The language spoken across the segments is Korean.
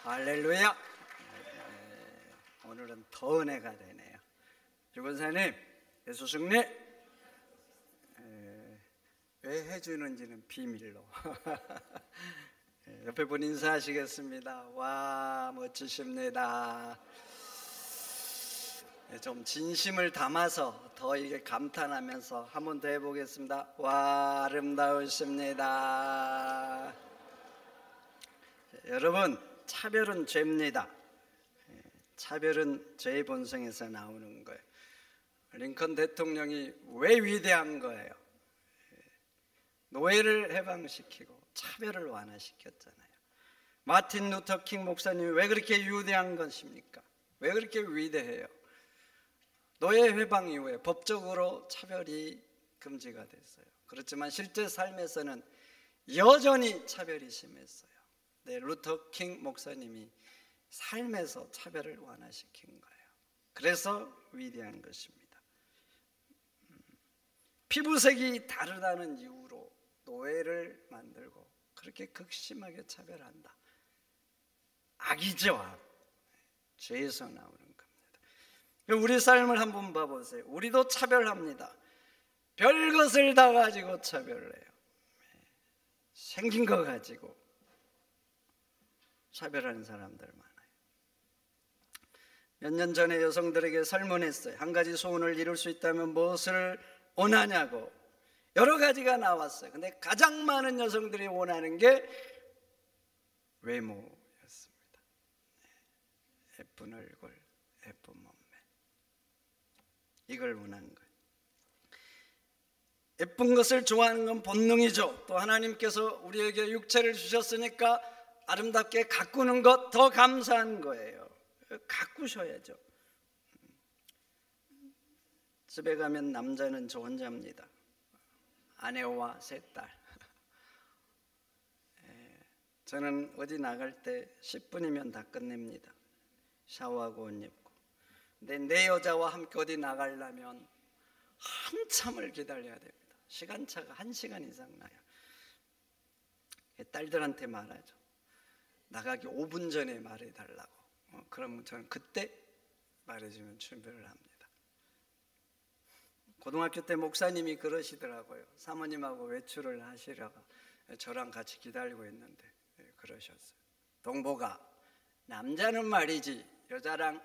할렐루야. 오늘은 더 은혜가 되네요. 주권사님, 예수 승리. 왜 해주는지는 비밀로. 옆에 분 인사하시겠습니다. 와, 멋지십니다. 좀 진심을 담아서 더 이게 감탄하면서 한 번 더 해보겠습니다. 와, 아름다우십니다. 여러분, 차별은 죄입니다. 차별은 죄의 본성에서 나오는 거예요. 링컨 대통령이 왜 위대한 거예요? 노예를 해방시키고 차별을 완화시켰잖아요. 마틴 루터 킹 목사님이 왜 그렇게 위대한 것입니까? 왜 그렇게 위대해요? 노예 해방 이후에 법적으로 차별이 금지가 됐어요. 그렇지만 실제 삶에서는 여전히 차별이 심했어요. 네, 루터 킹 목사님이 삶에서 차별을 완화시킨 거예요. 그래서 위대한 것입니다. 피부색이 다르다는 이유로 노예를 만들고 그렇게 극심하게 차별한다. 악이죠, 악. 죄에서 나오는 겁니다. 우리 삶을 한번 봐보세요. 우리도 차별합니다. 별것을 다 가지고 차별을 해요. 생긴 거 가지고 차별하는 사람들 많아요. 몇 년 전에 여성들에게 설문했어요. 한 가지 소원을 이룰 수 있다면 무엇을 원하냐고. 여러 가지가 나왔어요. 근데 가장 많은 여성들이 원하는 게 외모였습니다. 예쁜 얼굴, 예쁜 몸매, 이걸 원하는 거예요. 예쁜 것을 좋아하는 건 본능이죠. 또 하나님께서 우리에게 육체를 주셨으니까 아름답게 가꾸는 것 더 감사한 거예요. 가꾸셔야죠. 집에 가면 남자는 저 혼자입니다. 아내와 세 딸. 저는 어디 나갈 때 10분이면 다 끝냅니다. 샤워하고 옷 입고. 근데 내 여자와 함께 어디 나가려면 한참을 기다려야 됩니다. 시간차가 1시간 이상 나요. 딸들한테 말하죠. 나가기 5분 전에 말해달라고. 그러면 저는 그때 말해주면 준비를 합니다. 고등학교 때 목사님이 그러시더라고요. 사모님하고 외출을 하시려고 저랑 같이 기다리고 있는데 그러셨어요. 동복아, 남자는 말이지 여자랑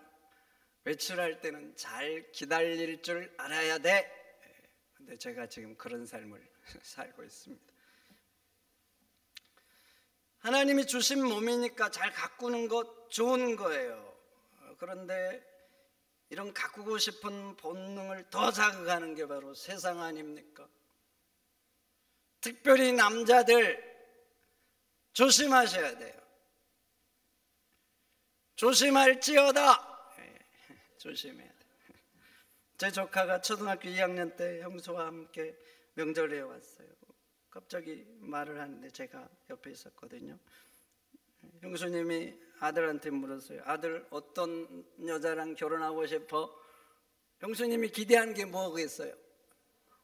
외출할 때는 잘 기다릴 줄 알아야 돼. 근데 제가 지금 그런 삶을 살고 있습니다. 하나님이 주신 몸이니까 잘 가꾸는 것 좋은 거예요. 그런데 이런 가꾸고 싶은 본능을 더 자극하는 게 바로 세상 아닙니까? 특별히 남자들 조심하셔야 돼요. 조심할지어다. 조심해야 돼요. 제 조카가 초등학교 2학년 때 형수와 함께 명절에 왔어요. 갑자기 말을 하는데 제가 옆에 있었거든요. 형수님이 아들한테 물었어요. 아들 어떤 여자랑 결혼하고 싶어? 형수님이 기대한 게 뭐겠어요?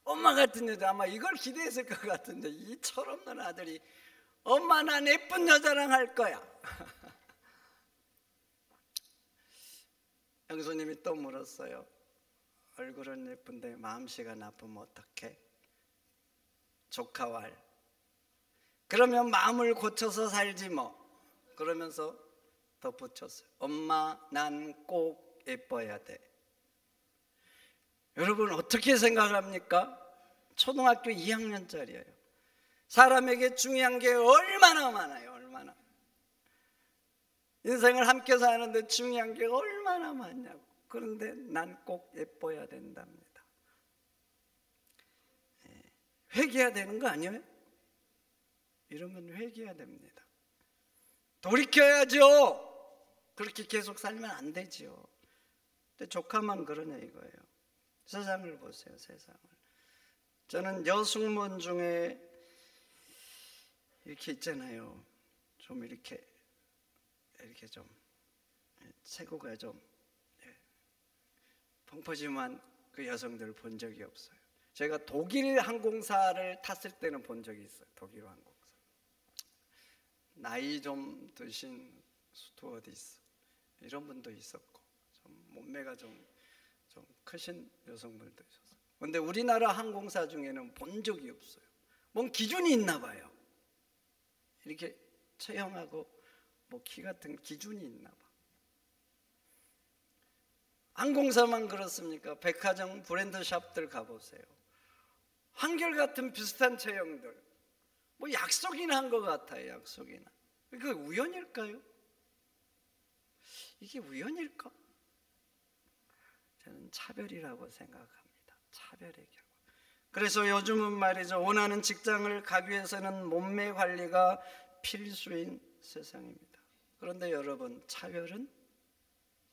엄마 같은 여자. 아마 이걸 기대했을 것 같은데 이 철없는 아들이 엄마 난 예쁜 여자랑 할 거야. 형수님이 또 물었어요. 얼굴은 예쁜데 마음씨가 나쁘면 어떡해? 조카왈. 그러면 마음을 고쳐서 살지 뭐. 그러면서 덧붙였어요. 엄마 난 꼭 예뻐야 돼. 여러분 어떻게 생각합니까? 초등학교 2학년짜리예요. 사람에게 중요한 게 얼마나 많아요. 얼마나. 인생을 함께 사는데 중요한 게 얼마나 많냐고. 그런데 난 꼭 예뻐야 된답니다. 회개해야 되는 거 아니에요? 이러면 회개해야 됩니다. 돌이켜야죠. 그렇게 계속 살면 안 되죠. 근데 조카만 그러냐 이거예요. 세상을 보세요. 세상을. 저는 여승문 중에 이렇게 있잖아요. 좀 이렇게 좀 체구가 좀 펑퍼짐한 그 여성들을 본 적이 없어요. 제가 독일 항공사를 탔을 때는 본 적이 있어요. 독일 항공사. 나이 좀 드신 스튜어디스 이런 분도 있었고 좀 몸매가 좀 크신 여성분도 있었어요. 그런데 우리나라 항공사 중에는 본 적이 없어요. 뭔 기준이 있나 봐요. 이렇게 체형하고 뭐 키 같은 기준이 있나 봐. 항공사만 그렇습니까? 백화점 브랜드 샵들 가보세요. 한결같은 비슷한 체형들, 뭐 약속이나 한 것 같아요. 약속이나. 그게 우연일까요? 이게 우연일까? 저는 차별이라고 생각합니다. 차별의 결과. 그래서 요즘은 말이죠, 원하는 직장을 가기 위해서는 몸매 관리가 필수인 세상입니다. 그런데 여러분, 차별은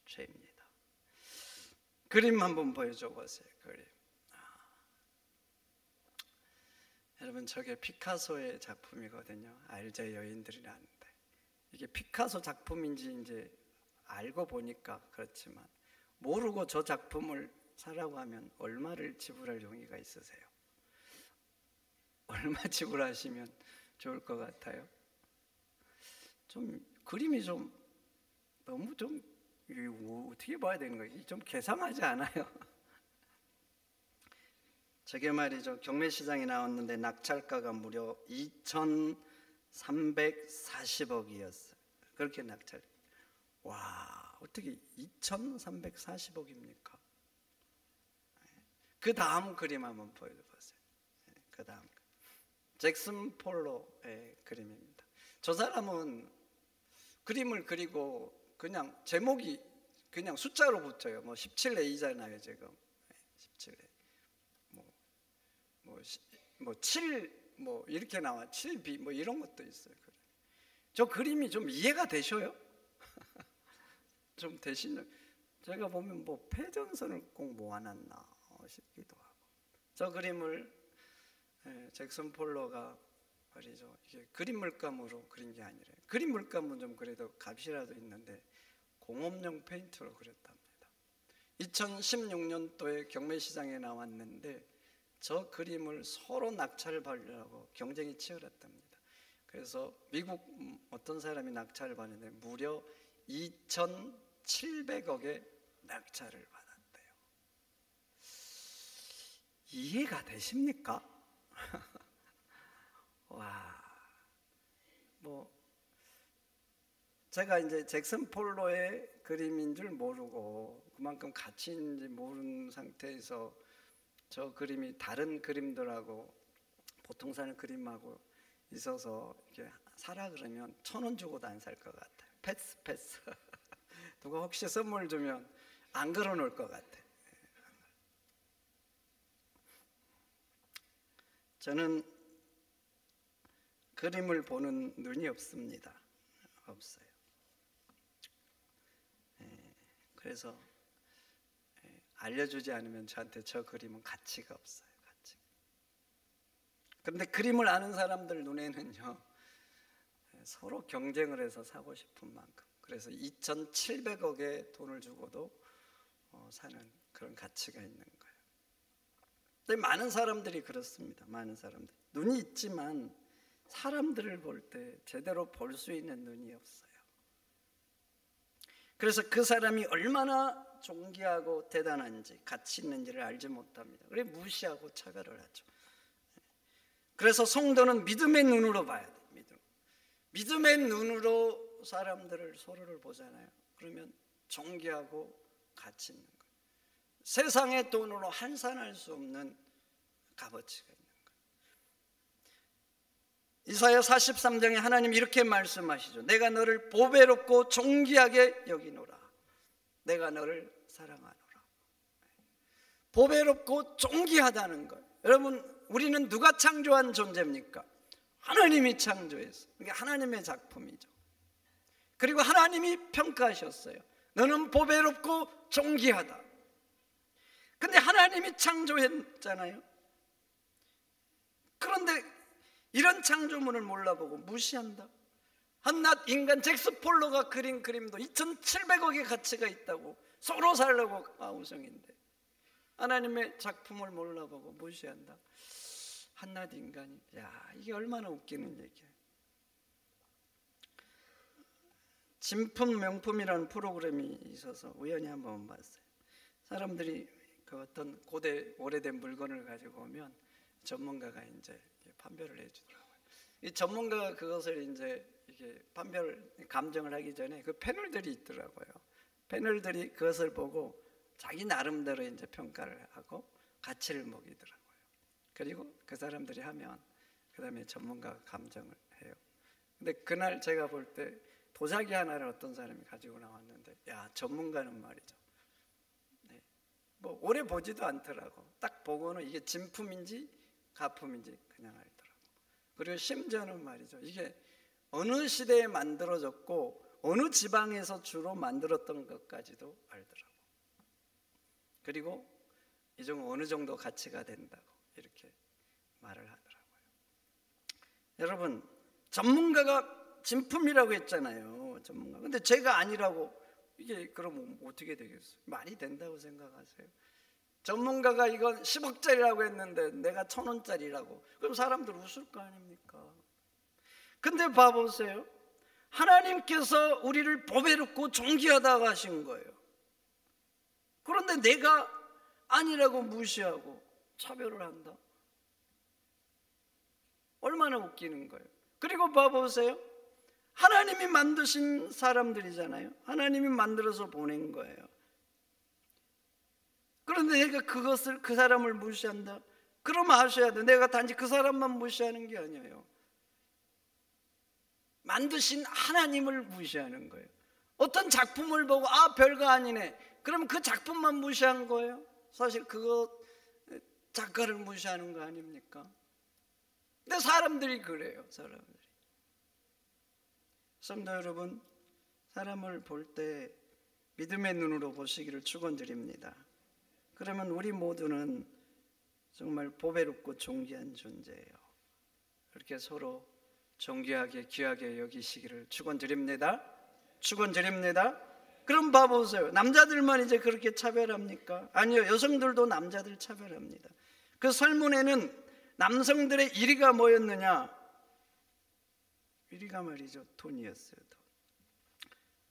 죄입니다. 그림 한번 보여줘 보세요. 그림. 여러분, 저게 피카소의 작품이거든요. 알제 여인들이 아는데 이게 피카소 작품인지 이제 알고 보니까 그렇지만, 모르고 저 작품을 사라고 하면 얼마를 지불할 용의가 있으세요? 얼마 지불하시면 좋을 것 같아요? 좀 그림이 좀 너무 좀 어떻게 봐야 되는 거예요? 좀 괴상하지 않아요? 저게 말이죠, 경매시장에 나왔는데 낙찰가가 무려 2,340억이었어요. 그렇게 낙찰. 와, 어떻게 2,340억입니까? 그 다음 그림 한번 보여보세요. 그 다음 잭슨 폴로의 그림입니다. 저 사람은 그림을 그리고 그냥 제목이 그냥 숫자로 붙여요. 뭐 17A잖아요 지금. 17A. 뭐 7 뭐 이렇게 나와. 7B 뭐 이런 것도 있어요. 저 그림이 좀 이해가 되셔요? 좀 되시는? 제가 보면 뭐 패전선을 꼭 모아놨나 싶기도 하고. 저 그림을 잭슨 폴로가 말이죠, 이게 그림 물감으로 그린 게 아니래요. 그림 물감은 좀 그래도 값이라도 있는데 공업용 페인트로 그렸답니다. 2016년도에 경매시장에 나왔는데 저 그림을 서로 낙찰을 받으려고 경쟁이 치열했답니다. 그래서 미국 어떤 사람이 낙찰을 받는데 무려 2,700억의 낙찰을 받았대요. 이해가 되십니까? 와, 뭐 제가 이제 잭슨 폴로의 그림인 줄 모르고 그만큼 가치 있는지 모르는 상태에서 저 그림이 다른 그림들하고 보통 사는 그림하고 있어서 이렇게 사라 그러면 1,000원 주고도 안 살 것 같아요. 패스. 누가 혹시 선물 주면 안 걸어놓을 것 같아. 저는 그림을 보는 눈이 없습니다. 없어요. 그래서 알려주지 않으면 저한테 저 그림은 가치가 없어요. 그런데 그림을 아는 사람들 눈에는요, 서로 경쟁을 해서 사고 싶은 만큼, 그래서 2,700억의 돈을 주고도 사는 그런 가치가 있는 거예요. 근데 많은 사람들이 그렇습니다. 많은 사람들 눈이 있지만 사람들을 볼 때 제대로 볼 수 있는 눈이 없어요. 그래서 그 사람이 얼마나 존귀하고 대단한지 가치 있는지를 알지 못합니다. 그래 무시하고 차별을 하죠. 그래서 성도는 믿음의 눈으로 봐야 돼요. 믿음의 눈으로 사람들을 서로를 보잖아요. 그러면 존귀하고 가치 있는 거예요. 세상의 돈으로 환산할 수 없는 값어치가 있는 거예요. 이사야 43장에 하나님 이렇게 말씀하시죠. 내가 너를 보배롭고 존귀하게 여기노라. 내가 너를 사랑하노라. 보배롭고 존귀하다는 거예요. 여러분, 우리는 누가 창조한 존재입니까? 하나님이 창조했어요. 그게 하나님의 작품이죠. 그리고 하나님이 평가하셨어요. 너는 보배롭고 존귀하다. 근데 하나님이 창조했잖아요. 그런데 이런 창조물을 몰라보고 무시한다. 한낱 인간 잭슨 폴로가 그린 그림도 2,700억의 가치가 있다고 서로 살려고 아우성인데 하나님의 작품을 몰라보고 무시한다. 한낱 인간이, 야, 이게 얼마나 웃기는 얘기야. 진품 명품이라는 프로그램이 있어서 우연히 한번 봤어요. 사람들이 그 어떤 고대 오래된 물건을 가지고 오면 전문가가 이제 판별을 해주더라고요. 이 전문가가 그것을 이제 이게 감정을 하기 전에 그 패널들이 있더라고요. 패널들이 그것을 보고 자기 나름대로 이제 평가를 하고 가치를 먹이더라고요. 그리고 그 사람들이 하면 그 다음에 전문가가 감정을 해요. 근데 그날 제가 볼 때 도자기 하나를 어떤 사람이 가지고 나왔는데, 야, 전문가는 말이죠, 네, 뭐 오래 보지도 않더라고. 딱 보고는 이게 진품인지 가품인지 그냥 알더라고. 그리고 심지어는 말이죠, 이게 어느 시대에 만들어졌고 어느 지방에서 주로 만들었던 것까지도 알더라고. 그리고 이 중 어느 정도 가치가 된다고 이렇게 말을 하더라고요. 여러분, 전문가가 진품이라고 했잖아요. 전문가. 근데 제가 아니라고, 이게 그럼 어떻게 되겠어요? 말이 된다고 생각하세요? 전문가가 이건 10억짜리라고 했는데 내가 1,000원짜리라고, 그럼 사람들 웃을 거 아닙니까? 근데 봐보세요. 하나님께서 우리를 보배롭고 존귀하다고 하신 거예요. 그런데 내가 아니라고 무시하고 차별을 한다? 얼마나 웃기는 거예요. 그리고 봐보세요. 하나님이 만드신 사람들이잖아요. 하나님이 만들어서 보낸 거예요. 그런데 내가 그 사람을 무시한다? 그러면 아셔야 돼. 내가 단지 그 사람만 무시하는 게 아니에요. 만드신 하나님을 무시하는 거예요. 어떤 작품을 보고 별거 아니네, 그러면 그 작품만 무시한 거예요. 사실 그거 작가를 무시하는 거 아닙니까? 근데 사람들이 그래요. 사람들이. 성도 여러분, 사람을 볼 때 믿음의 눈으로 보시기를 축원드립니다. 그러면 우리 모두는 정말 보배롭고 존귀한 존재예요. 그렇게 서로 존귀하게 귀하게 여기시기를 축원드립니다. 축원드립니다. 그럼 봐보세요. 남자들만 이제 그렇게 차별합니까? 아니요, 여성들도 남자들 차별합니다. 그 설문에는 남성들의 1위가 뭐였느냐? 1위가 말이죠, 돈이었어요. 돈.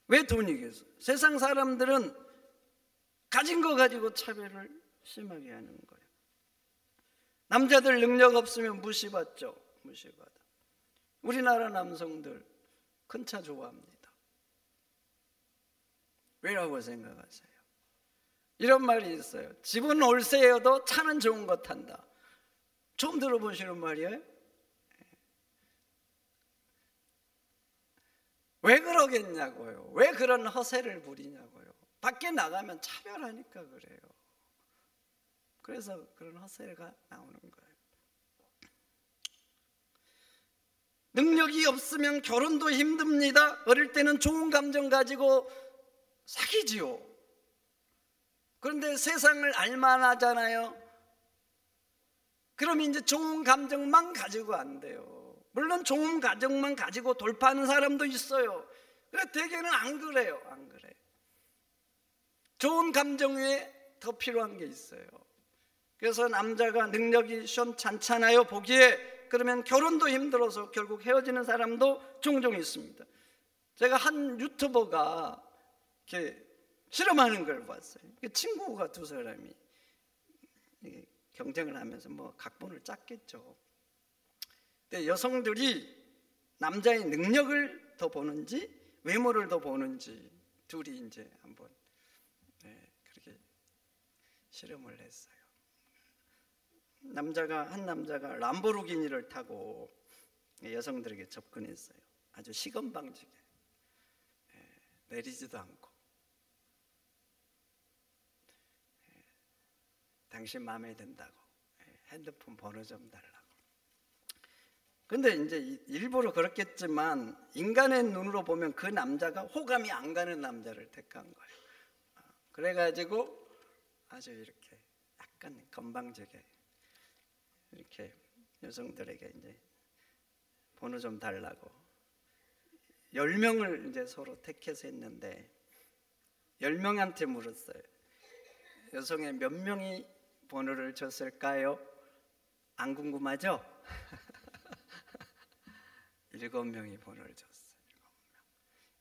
왜 돈이겠어요? 세상 사람들은 가진 거 가지고 차별을 심하게 하는 거예요. 남자들 능력 없으면 무시받죠. 무시받아. 우리나라 남성들 큰 차 좋아합니다. 왜라고 생각하세요? 이런 말이 있어요. 집은 올세여도 차는 좋은 거 탄다. 처음 들어보시는 말이에요? 왜 그러겠냐고요. 왜 그런 허세를 부리냐고요. 밖에 나가면 차별하니까 그래요. 그래서 그런 허세가 나오는 거예요. 능력이 없으면 결혼도 힘듭니다. 어릴 때는 좋은 감정 가지고 사귀지요. 그런데 세상을 알만하잖아요. 그럼 이제 좋은 감정만 가지고 안 돼요. 물론 좋은 감정만 가지고 돌파하는 사람도 있어요. 그런데 대개는 안 그래요. 안 그래요. 좋은 감정 외에 더 필요한 게 있어요. 그래서 남자가 능력이 시원찮잖아요, 보기에. 그러면 결혼도 힘들어서 결국 헤어지는 사람도 종종 있습니다. 제가 한 유튜버가 이렇게 실험하는 걸 봤어요. 친구가 두 사람이 경쟁을 하면서 뭐 각본을 짰겠죠. 근데 여성들이 남자의 능력을 더 보는지 외모를 더 보는지 둘이 이제 한번 그렇게 실험을 했어요. 한 남자가 람보르기니를 타고 여성들에게 접근했어요. 아주 시건방지게. 내리지도 않고. 당신 마음에 든다고. 핸드폰 번호 좀 달라고. 근데 이제 일부러 그렇겠지만 인간의 눈으로 보면 그 남자가 호감이 안 가는 남자를 택한 거예요. 그래가지고 아주 이렇게 약간 건방지게 이렇게 여성들에게 이제 번호 좀 달라고 10명을 이제 서로 택해서 했는데 10명한테 물었어요. 여성의 몇 명이 번호를 줬을까요? 안 궁금하죠? 7명이 번호를 줬어요.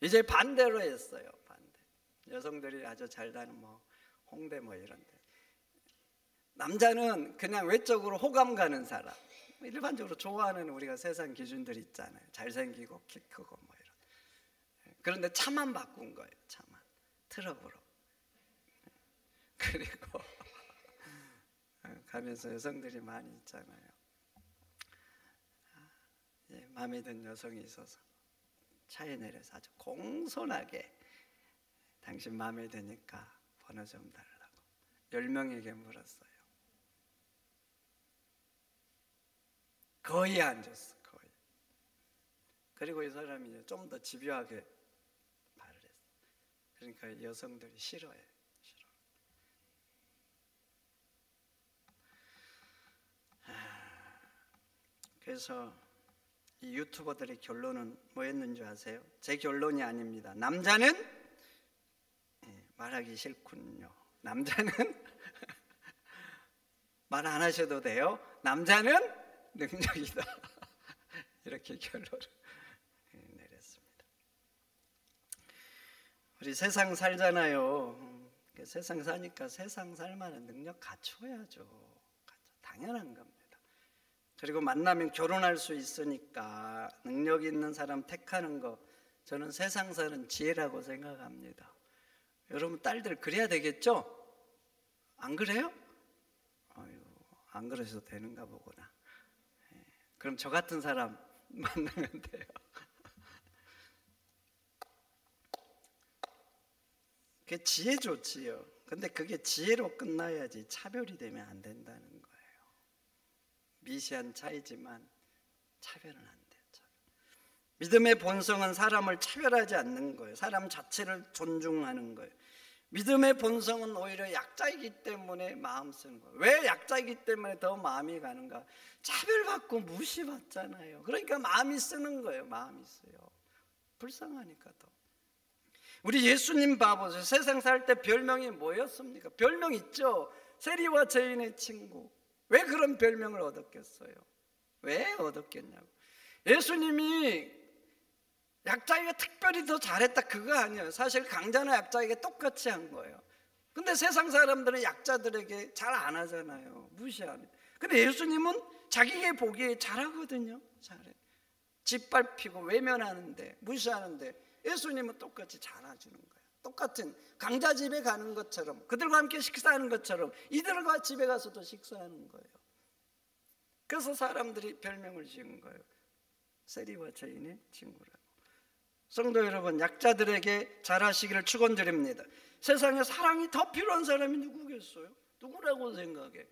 이제 반대로 했어요. 반대. 여성들이 아주 잘 다는 뭐 홍대 뭐 이런데, 남자는 그냥 외적으로 호감 가는 사람, 일반적으로 좋아하는 우리가 세상 기준들이 있잖아요. 잘생기고 키 크고 뭐 이런. 그런데 차만 바꾼 거예요. 차만 트럭으로. 그리고 가면서 여성들이 많이 있잖아요. 마음에 든 여성이 있어서 차에 내려서 아주 공손하게 당신 마음에 드니까 번호 좀 달라고 10명에게 물었어요. 거의 안 줬어. 거의. 그리고 이 사람이 좀 더 집요하게 말을 했어. 그러니까 여성들이 싫어해. 싫어. 그래서 이 유튜버들의 결론은 뭐였는 줄 아세요? 제 결론이 아닙니다. 남자는 말하기 싫군요. 남자는 말 안 하셔도 돼요. 남자는 능력이다. 이렇게 결론을 내렸습니다. 우리 세상 살잖아요. 세상 사니까 세상 살만한 능력 갖춰야죠. 당연한 겁니다. 그리고 만나면 결혼할 수 있으니까 능력 있는 사람 택하는 거, 저는 세상 사는 지혜라고 생각합니다. 여러분 딸들 그래야 되겠죠? 안 그래요? 안 그러셔도 되는가 보구나. 그럼 저 같은 사람 만나면 돼요. 그게 지혜죠, 지혜. 근데 그게 지혜로 끝나야지 차별이 되면 안 된다는 거예요. 미세한 차이지만 차별은 안 돼요. 차별. 믿음의 본성은 사람을 차별하지 않는 거예요. 사람 자체를 존중하는 거예요. 믿음의 본성은 오히려 약자이기 때문에 마음 쓰는 거예요. 왜 약자이기 때문에 더 마음이 가는가? 차별받고 무시받잖아요. 그러니까 마음이 쓰는 거예요. 마음이 써요. 불쌍하니까 더. 우리 예수님 봐보세요. 세상 살 때 별명이 뭐였습니까? 별명 있죠. 세리와 죄인의 친구. 왜 그런 별명을 얻었겠어요? 왜 얻었겠냐고. 예수님이 약자에게 특별히 더 잘했다 그거 아니에요. 사실 강자나 약자에게 똑같이 한 거예요. 근데 세상 사람들은 약자들에게 잘 안 하잖아요. 무시하는. 근데 예수님은 자기에게 보기에 잘하거든요. 잘해. 짓밟히고 외면하는데, 무시하는데 예수님은 똑같이 잘해주는 거예요. 똑같은 강자 집에 가는 것처럼, 그들과 함께 식사하는 것처럼 이들과 집에 가서도 식사하는 거예요. 그래서 사람들이 별명을 지은 거예요. 세리와 죄인의 친구라고. 성도 여러분, 약자들에게 잘하시기를 축원드립니다. 세상에 사랑이 더 필요한 사람이 누구겠어요? 누구라고 생각해?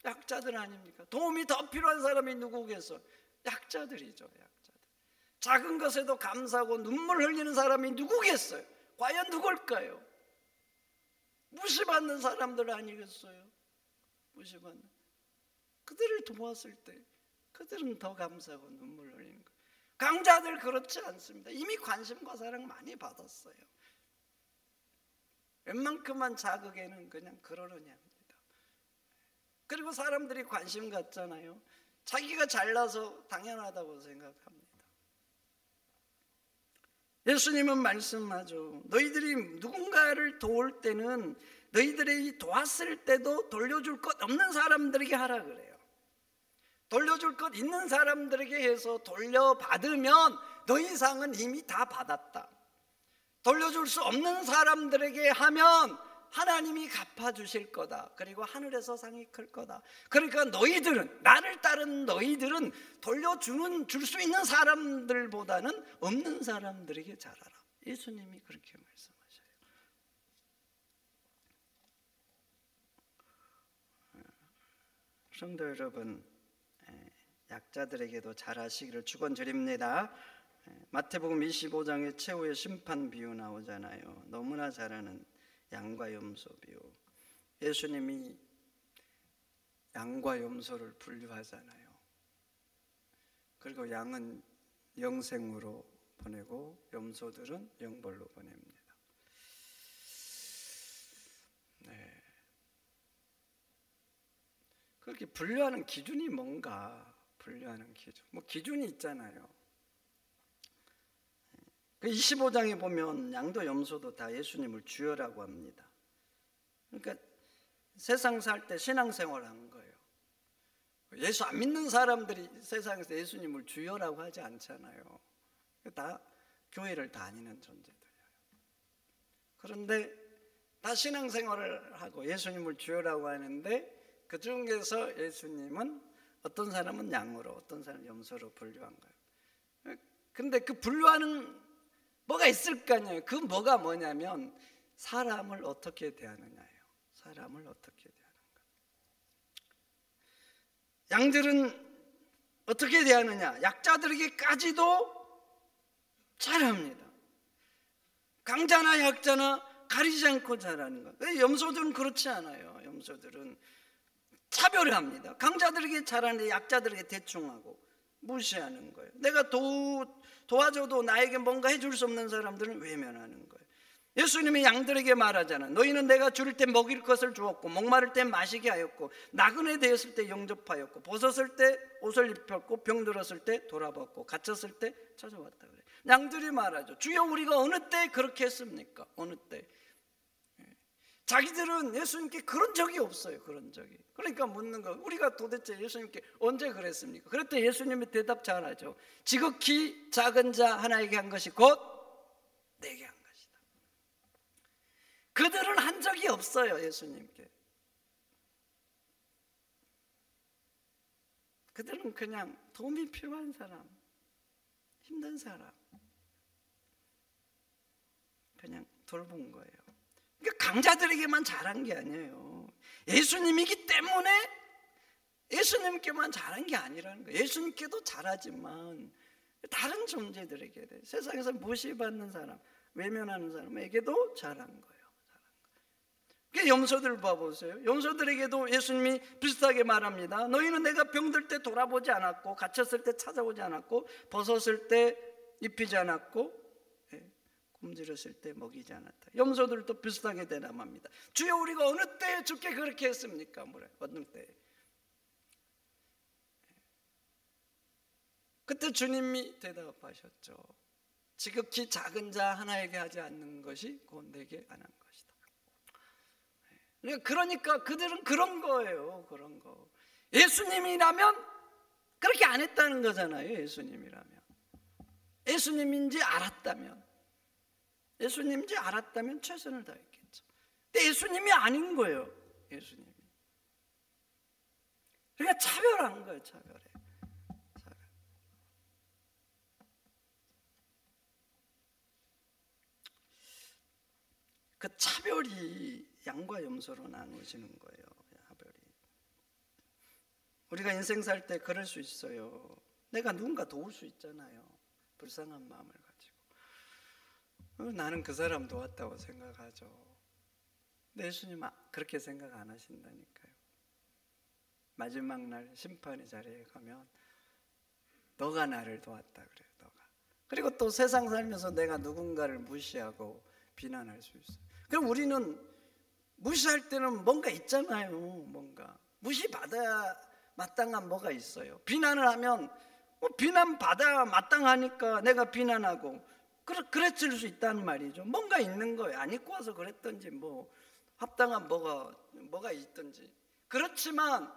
약자들 아닙니까? 도움이 더 필요한 사람이 누구겠어요? 약자들이죠. 약자들. 작은 것에도 감사하고 눈물 흘리는 사람이 누구겠어요? 과연 누굴까요? 무시받는 사람들 아니겠어요? 무시받는. 그들을 도왔을 때 그들은 더 감사하고 눈물 흘리는 거예요. 강자들 그렇지 않습니다. 이미 관심과 사랑 많이 받았어요. 웬만큼만 자극에는 그냥 그러려니 합니다. 그리고 사람들이 관심 갖잖아요. 자기가 잘나서 당연하다고 생각합니다. 예수님은 말씀하죠. 너희들이 누군가를 도울 때는 너희들이 도왔을 때도 돌려줄 것 없는 사람들에게 하라 그래요. 돌려줄 것 있는 사람들에게 해서 돌려받으면 너 이상은 이미 다 받았다. 돌려줄 수 없는 사람들에게 하면 하나님이 갚아주실 거다. 그리고 하늘에서 상이 클 거다. 그러니까 너희들은, 나를 따른 너희들은 줄 수 있는 사람들보다는 없는 사람들에게 잘하라. 예수님이 그렇게 말씀하셔요. 성도 여러분, 약자들에게도 잘하시기를 축원드립니다. 마태복음 25장에 최후의 심판 비유 나오잖아요. 너무나 잘 아는 양과 염소 비유. 예수님이 양과 염소를 분류하잖아요. 그리고 양은 영생으로 보내고 염소들은 영벌로 보냅니다. 네. 그렇게 분류하는 기준이 뭔가? 분류하는 기준. 뭐 기준이 있잖아요. 그 25장에 보면 양도 염소도 다 예수님을 주여라고 합니다. 그러니까 세상 살 때 신앙생활을 한 거예요. 예수 안 믿는 사람들이 세상에서 예수님을 주여라고 하지 않잖아요. 다 교회를 다니는 존재들이에요. 그런데 다 신앙생활을 하고 예수님을 주여라고 하는데 그 중에서 예수님은 어떤 사람은 양으로 어떤 사람은 염소로 분류한 거예요. 근데 그 분류하는 뭐가 있을 거 아니에요. 그 뭐가 뭐냐면 사람을 어떻게 대하느냐예요. 사람을 어떻게 대하는가. 양들은 어떻게 대하느냐. 약자들에게까지도 잘합니다. 강자나 약자나 가리지 않고 잘하는 거예요. 염소들은 그렇지 않아요. 염소들은 차별을 합니다. 강자들에게 잘하는데 약자들에게 대충하고 무시하는 거예요. 내가 도와줘도 나에게 뭔가 해줄 수 없는 사람들은 외면하는 거예요. 예수님이 양들에게 말하잖아요. 너희는 내가 줄일 때 먹일 것을 주었고 목마를 때 마시게 하였고 나그네 되었을 때 영접하였고 벗었을 때 옷을 입혔고 병들었을 때 돌아봤고 갇혔을 때 찾아왔다 그래요. 양들이 말하죠. 주여 우리가 어느 때 그렇게 했습니까? 어느 때? 자기들은 예수님께 그런 적이 없어요. 그런 적이. 그러니까 묻는 거, 우리가 도대체 예수님께 언제 그랬습니까? 그랬더니 예수님이 대답 잘하죠. 지극히 작은 자 하나에게 한 것이 곧 내게 한 것이다. 그들은 한 적이 없어요. 예수님께. 그들은 그냥 도움이 필요한 사람, 힘든 사람 그냥 돌본 거예요. 그러니까 강자들에게만 잘한 게 아니에요. 예수님이기 때문에 예수님께만 잘한 게 아니라는 거예요. 예수님께도 잘하지만 다른 존재들에게, 세상에서 무시받는 사람, 외면하는 사람에게도 잘한 거예요. 그러니까 염소들 봐보세요. 염소들에게도 예수님이 비슷하게 말합니다. 너희는 내가 병들 때 돌아보지 않았고 갇혔을 때 찾아오지 않았고 벗었을 때 입히지 않았고 굶주렸을 때 먹이지 않았다. 염소들도 비슷하게 대답합니다. 주여 우리가 어느 때에 주께 그렇게 했습니까? 어느 때? 그때 주님이 대답하셨죠. 지극히 작은 자 하나에게 하지 않는 것이 곧 내게 안 한 것이다. 그러니까 그들은 그런 거예요. 그런 거. 예수님이라면 그렇게 안 했다는 거잖아요. 예수님이라면. 예수님인지 알았다면. 예수님인지 알았다면 최선을 다했겠죠. 근데 예수님이 아닌 거예요. 예수님이. 그러니까 차별한 거예요. 차별. 그 차별이 양과 염소로 나누어지는 거예요. 차별이. 우리가 인생 살 때 그럴 수 있어요. 내가 누군가 도울 수 있잖아요. 불쌍한 마음을 가지고. 나는 그 사람 도왔다고 생각하죠. 근데 예수님은 그렇게 생각 안 하신다니까요. 마지막 날 심판의 자리에 가면 너가 나를 도왔다 그래요. 너가. 그리고 또 세상 살면서 내가 누군가를 무시하고 비난할 수 있어요. 그럼 우리는 무시할 때는 뭔가 있잖아요. 뭔가 무시받아야 마땅한 뭐가 있어요. 비난을 하면 비난받아야 마땅하니까 내가 비난하고 그랬을 수 있다는 말이죠. 뭔가 있는 거예요. 안 입고 와서 그랬든지 합당한 뭐가 있든지. 그렇지만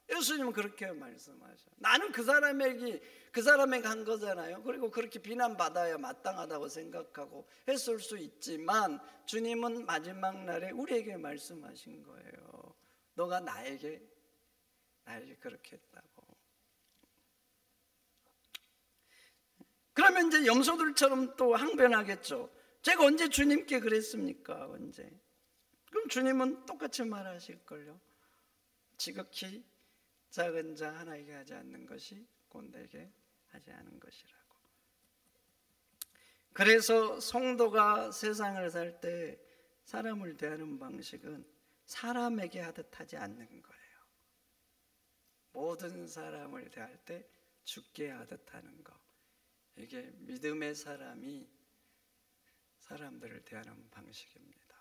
예수님은 그렇게 말씀하셔요. 나는 그 사람에게 한 거잖아요. 그리고 그렇게 비난받아야 마땅하다고 생각하고 했을 수 있지만 주님은 마지막 날에 우리에게 말씀하신 거예요. 너가 나에게 그렇게 했다고. 그러면 이제 염소들처럼 또 항변하겠죠. 제가 언제 주님께 그랬습니까? 언제? 그럼 주님은 똑같이 말하실걸요. 지극히 작은 자 하나에게 하지 않는 것이 곧 내게 하지 않은 것이라고. 그래서 성도가 세상을 살 때 사람을 대하는 방식은 사람에게 하듯 하지 않는 거예요. 모든 사람을 대할 때 주께 하듯 하는 거. 이게 믿음의 사람이 사람들을 대하는 방식입니다.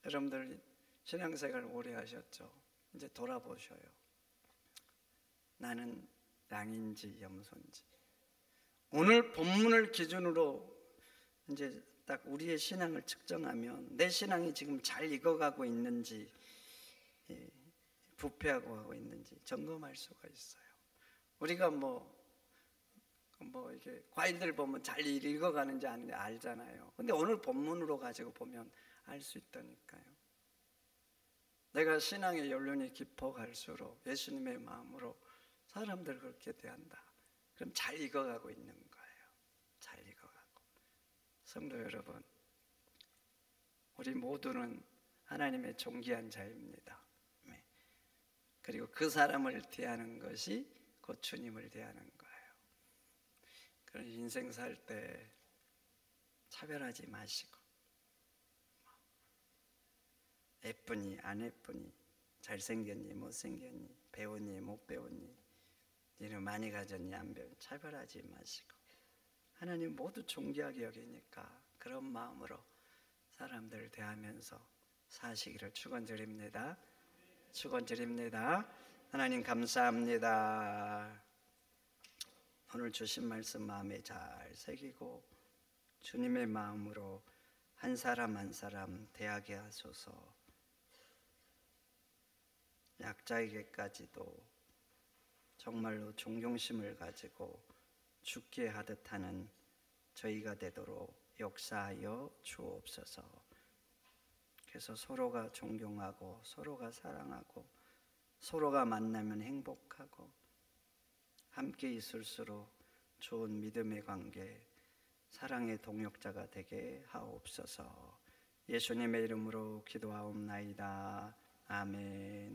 여러분들 신앙생활 오래 하셨죠? 이제 돌아보셔요. 나는 양인지 염소인지. 오늘 본문을 기준으로 이제 딱 우리의 신앙을 측정하면 내 신앙이 지금 잘 익어가고 있는지 부패하고 하고 있는지 점검할 수가 있어요. 우리가 이게 과일들 보면 잘 읽어가는지 아닌지 알잖아요. 근데 오늘 본문으로 가지고 보면 알 수 있다니까요. 내가 신앙의 연륜이 깊어갈수록 예수님의 마음으로 사람들 그렇게 대한다. 그럼 잘 익어가고 있는 거예요. 잘 익어가고. 성도 여러분, 우리 모두는 하나님의 존귀한 자입니다. 네. 그리고 그 사람을 대하는 것이 곧 주님을 대하는 거예요. 그런 인생 살 때 차별하지 마시고, 예쁘니 안 예쁘니, 잘생겼니 못생겼니, 배웠니 못 배웠니, 니는 많이 가졌니 안 배웠니, 차별하지 마시고 하나님 모두 존귀하게 여기니까 그런 마음으로 사람들을 대하면서 사시기를 축원드립니다. 축원드립니다. 하나님 감사합니다. 오늘 주신 말씀 마음에 잘 새기고 주님의 마음으로 한 사람 한 사람 대하게 하소서. 약자에게까지도 정말로 존경심을 가지고 죽게 하듯 하는 저희가 되도록 역사하여 주옵소서. 그래서 서로가 존경하고 서로가 사랑하고 서로가 만나면 행복하고 함께 있을수록 좋은 믿음의 관계, 사랑의 동역자가 되게 하옵소서. 예수님의 이름으로 기도하옵나이다. 아멘.